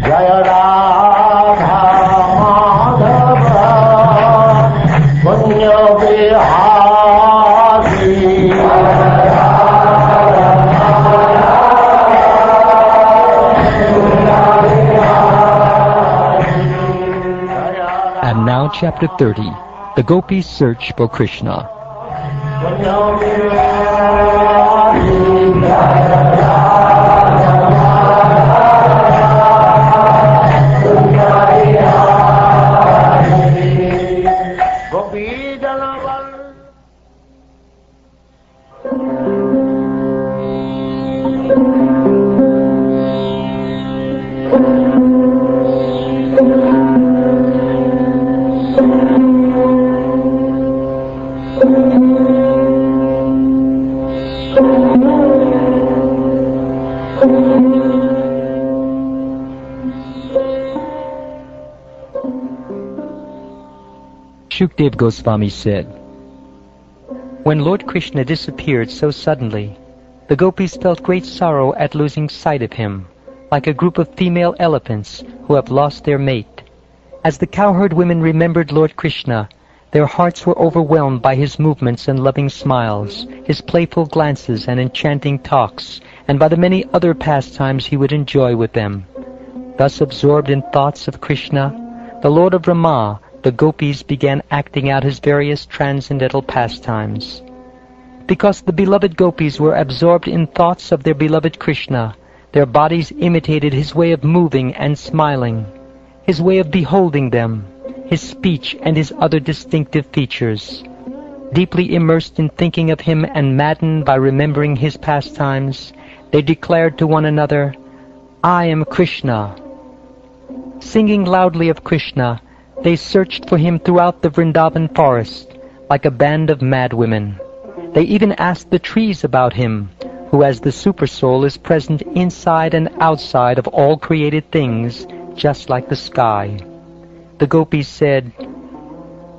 Jaya Radha Madhava Punya Vihari. And now chapter 30, the Gopis' search for Krishna. Shukdev Goswami said, when Lord Krishna disappeared so suddenly, the gopis felt great sorrow at losing sight of him, like a group of female elephants who have lost their mate. As the cowherd women remembered Lord Krishna, their hearts were overwhelmed by his movements and loving smiles, his playful glances and enchanting talks, and by the many other pastimes he would enjoy with them. Thus absorbed in thoughts of Krishna, the Lord of Rama, the gopis began acting out his various transcendental pastimes. Because the beloved gopis were absorbed in thoughts of their beloved Krishna, their bodies imitated his way of moving and smiling, his way of beholding them, his speech and his other distinctive features. Deeply immersed in thinking of him and maddened by remembering his pastimes, they declared to one another, "I am Krishna." Singing loudly of Krishna, they searched for him throughout the Vrindavan forest, like a band of mad women. They even asked the trees about him, who as the Supersoul is present inside and outside of all created things, just like the sky. The gopis said,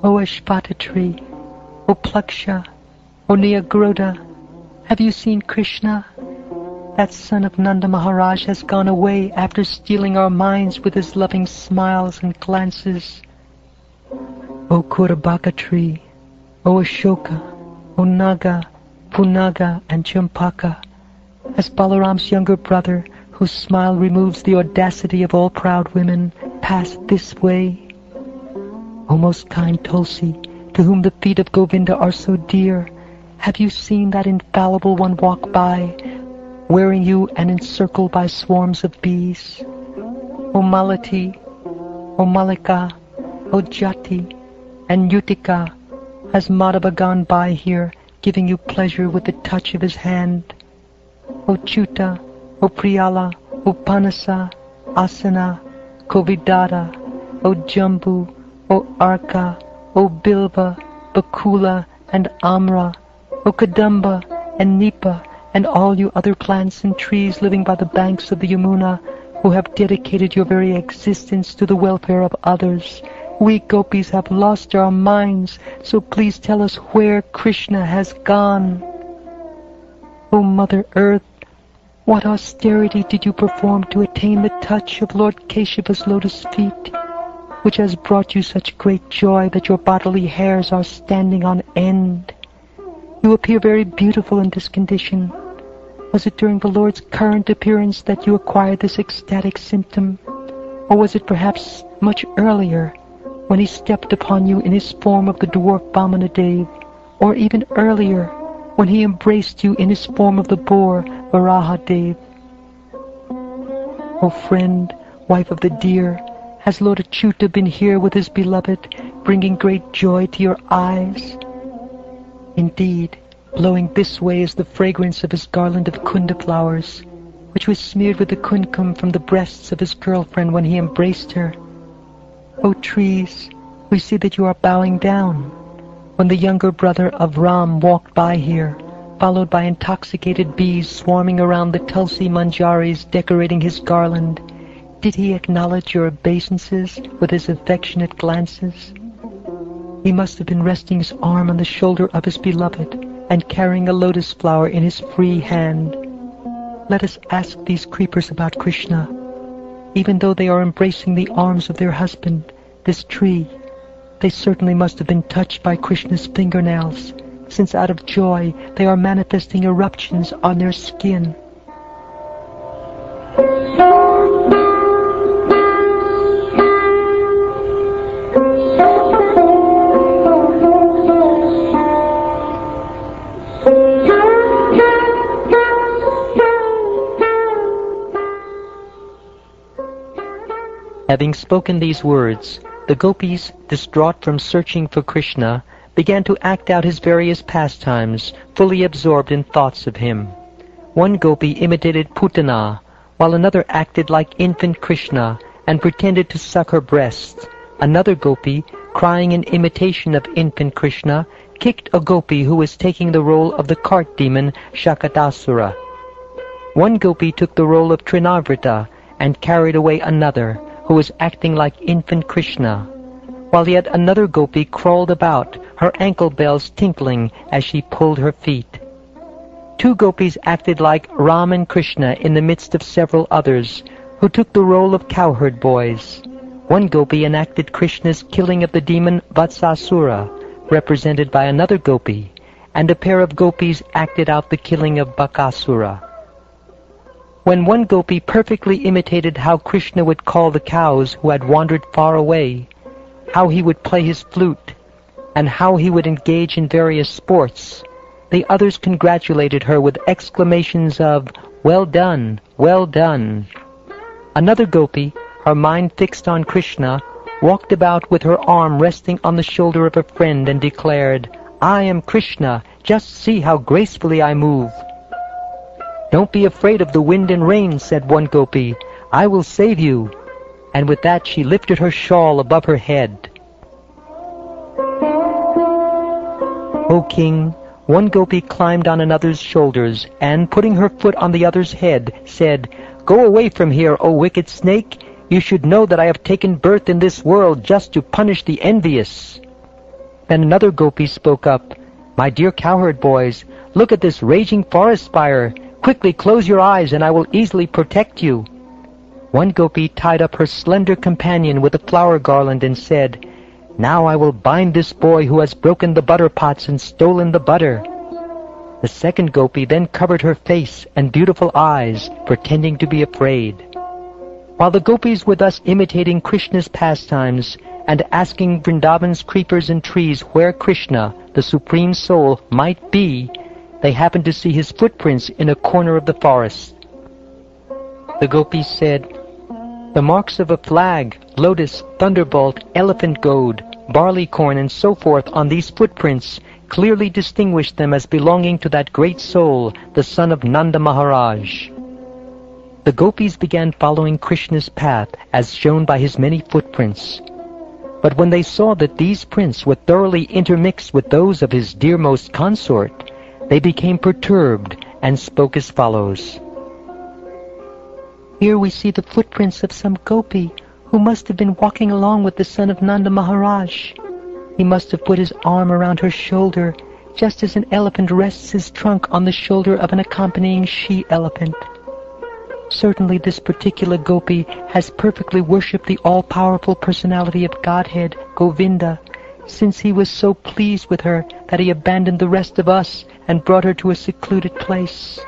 "O Ashvata tree, O Plaksha, O Nyagroda, have you seen Krishna? That son of Nanda Maharaj has gone away after stealing our minds with his loving smiles and glances. O Kurabaka tree, O Ashoka, O Naga, Punaga and Champaka, has Balaram's younger brother, whose smile removes the audacity of all proud women, passed this way? O most kind Tulsi, to whom the feet of Govinda are so dear, have you seen that infallible one walk by, wearing you and encircled by swarms of bees? O Malati, O Malika, O Jati, and Utika, has Madhava gone by here, giving you pleasure with the touch of his hand? O Chuta, O Priyala, O Panasa, Asana, Kovidata, O Jambu, O Arka, O Bilva, Bakula, and Amra, O Kadamba, and Nipa, and all you other plants and trees living by the banks of the Yamuna, who have dedicated your very existence to the welfare of others. We gopis have lost our minds, so please tell us where Krishna has gone. O Mother Earth, what austerity did you perform to attain the touch of Lord Keshava's lotus feet, which has brought you such great joy that your bodily hairs are standing on end? You appear very beautiful in this condition. Was it during the Lord's current appearance that you acquired this ecstatic symptom? Or was it perhaps much earlier, when he stepped upon you in his form of the dwarf Vamanadev? Or even earlier, when he embraced you in his form of the boar Varahadev? O friend, wife of the deer, has Lord Achyuta been here with his beloved, bringing great joy to your eyes? Indeed, blowing this way is the fragrance of his garland of kunda flowers, which was smeared with the kumkum from the breasts of his girlfriend when he embraced her. O trees, we see that you are bowing down. When the younger brother of Ram walked by here, followed by intoxicated bees swarming around the Tulsi manjaris decorating his garland, did he acknowledge your obeisances with his affectionate glances? He must have been resting his arm on the shoulder of his beloved and carrying a lotus flower in his free hand. Let us ask these creepers about Krishna. even though they are embracing the arms of their husband, this tree. They certainly must have been touched by Krishna's fingernails, since out of joy they are manifesting eruptions on their skin. Having spoken these words, the gopis, distraught from searching for Krishna, began to act out his various pastimes, fully absorbed in thoughts of him. One gopi imitated Putana, while another acted like infant Krishna and pretended to suck her breast. Another gopi, crying in imitation of infant Krishna, kicked a gopi who was taking the role of the cart demon Shakatasura. One gopi took the role of Trinavrita and carried away another, who was acting like infant Krishna, while yet another gopi crawled about, her ankle bells tinkling as she pulled her feet. Two gopis acted like Ram and Krishna in the midst of several others, who took the role of cowherd boys. One gopi enacted Krishna's killing of the demon Vatsasura, represented by another gopi, and a pair of gopis acted out the killing of Bakasura. When one gopi perfectly imitated how Krishna would call the cows who had wandered far away, how he would play his flute, and how he would engage in various sports, the others congratulated her with exclamations of, "Well done, well done." Another gopi, her mind fixed on Krishna, walked about with her arm resting on the shoulder of a friend and declared, "I am Krishna, just see how gracefully I move." "Don't be afraid of the wind and rain," said one gopi. "I will save you." And with that she lifted her shawl above her head. O king, one gopi climbed on another's shoulders and, putting her foot on the other's head, said, "Go away from here, O wicked snake! You should know that I have taken birth in this world just to punish the envious." Then another gopi spoke up, "My dear cowherd boys, look at this raging forest fire. Quickly close your eyes and I will easily protect you." One gopi tied up her slender companion with a flower garland and said, "Now I will bind this boy who has broken the butter pots and stolen the butter." The second gopi then covered her face and beautiful eyes, pretending to be afraid. While the gopis were thus imitating Krishna's pastimes and asking Vrindavan's creepers and trees where Krishna, the Supreme Soul, might be, they happened to see his footprints in a corner of the forest. The gopis said, "The marks of a flag, lotus, thunderbolt, elephant goad, barley corn, and so forth on these footprints clearly distinguish them as belonging to that great soul, the son of Nanda Maharaj." The gopis began following Krishna's path as shown by his many footprints. But when they saw that these prints were thoroughly intermixed with those of his dearmost consort, they became perturbed and spoke as follows. "Here we see the footprints of some gopi who must have been walking along with the son of Nanda Maharaj. He must have put his arm around her shoulder, just as an elephant rests his trunk on the shoulder of an accompanying she-elephant. Certainly this particular gopi has perfectly worshipped the all-powerful personality of Godhead, Govinda, since he was so pleased with her that he abandoned the rest of us and brought her to a secluded place.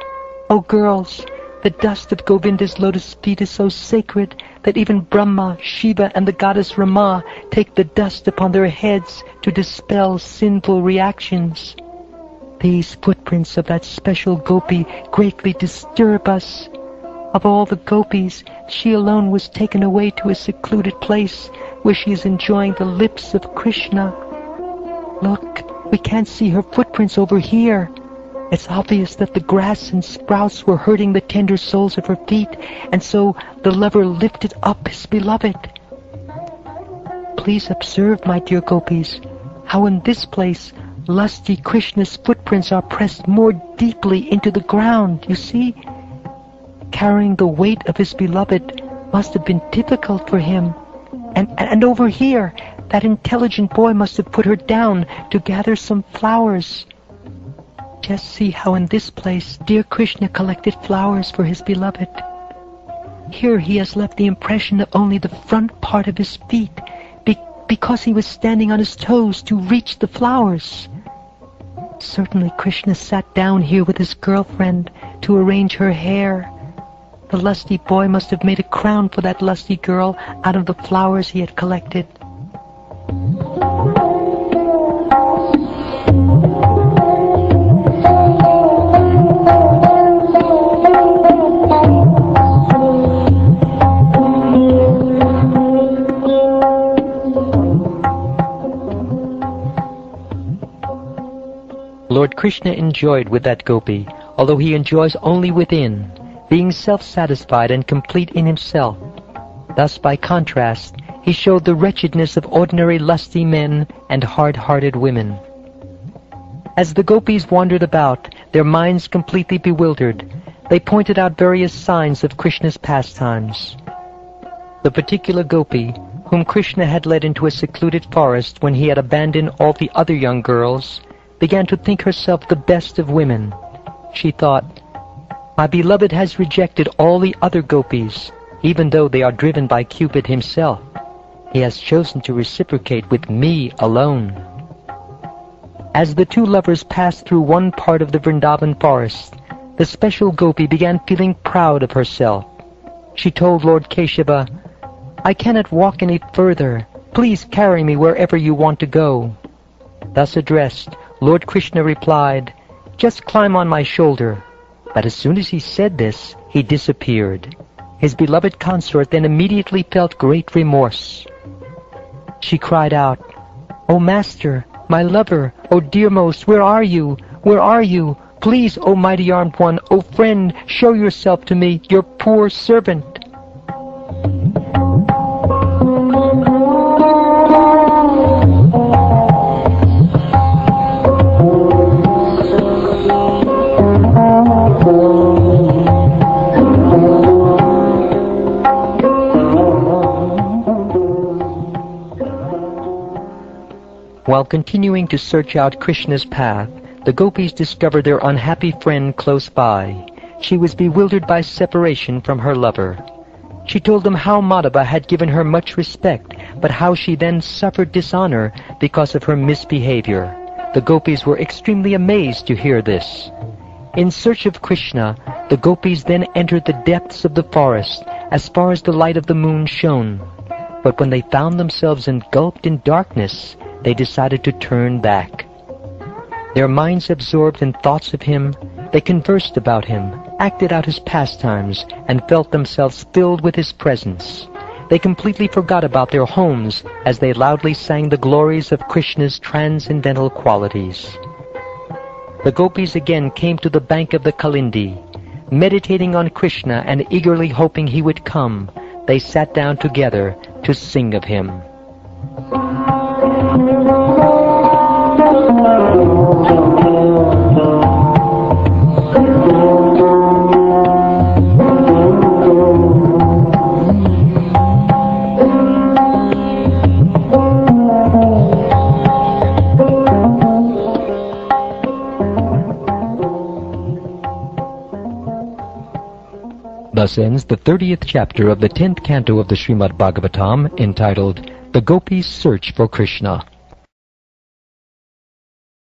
O girls, the dust of Govinda's lotus feet is so sacred that even Brahma, Shiva, and the goddess Rama take the dust upon their heads to dispel sinful reactions. These footprints of that special gopi greatly disturb us. Of all the gopis, she alone was taken away to a secluded place where she is enjoying the lips of Krishna. Look, we can't see her footprints over here. It's obvious that the grass and sprouts were hurting the tender soles of her feet, and so the lover lifted up his beloved. Please observe, my dear gopis, how in this place lusty Krishna's footprints are pressed more deeply into the ground, you see? Carrying the weight of his beloved must have been difficult for him. And over here, that intelligent boy must have put her down to gather some flowers. Just see how in this place dear Krishna collected flowers for his beloved. Here he has left the impression of only the front part of his feet, because he was standing on his toes to reach the flowers. Certainly Krishna sat down here with his girlfriend to arrange her hair. The lusty boy must have made a crown for that lusty girl out of the flowers he had collected. Lord Krishna enjoyed with that gopi, although he enjoys only within, being self-satisfied and complete in himself. Thus, by contrast, he showed the wretchedness of ordinary lusty men and hard-hearted women. As the gopis wandered about, their minds completely bewildered, they pointed out various signs of Krishna's pastimes. The particular gopi, whom Krishna had led into a secluded forest when he had abandoned all the other young girls, began to think herself the best of women. She thought, "My beloved has rejected all the other gopis, even though they are driven by Cupid himself. He has chosen to reciprocate with me alone." As the two lovers passed through one part of the Vrindavan forest, the special gopi began feeling proud of herself. She told Lord Keshava, "I cannot walk any further. Please carry me wherever you want to go." Thus addressed, Lord Krishna replied, "Just climb on my shoulder." But as soon as he said this, he disappeared. His beloved consort then immediately felt great remorse. She cried out, "O Master, my lover, O dearmost, where are you? Where are you? Please, O mighty armed one, O friend, show yourself to me, your poor servant." While continuing to search out Krishna's path, the gopis discovered their unhappy friend close by. She was bewildered by separation from her lover. She told them how Madhava had given her much respect, but how she then suffered dishonor because of her misbehavior. The gopis were extremely amazed to hear this. In search of Krishna, the gopis then entered the depths of the forest, as far as the light of the moon shone. But when they found themselves engulfed in darkness, they decided to turn back. Their minds absorbed in thoughts of him, they conversed about him, acted out his pastimes, and felt themselves filled with his presence. They completely forgot about their homes as they loudly sang the glories of Krishna's transcendental qualities. The gopis again came to the bank of the Kalindi. Meditating on Krishna and eagerly hoping he would come, they sat down together to sing of him. Thus ends the 30th chapter of the 10th canto of the Srimad Bhagavatam, entitled The Gopis' Search for Krishna.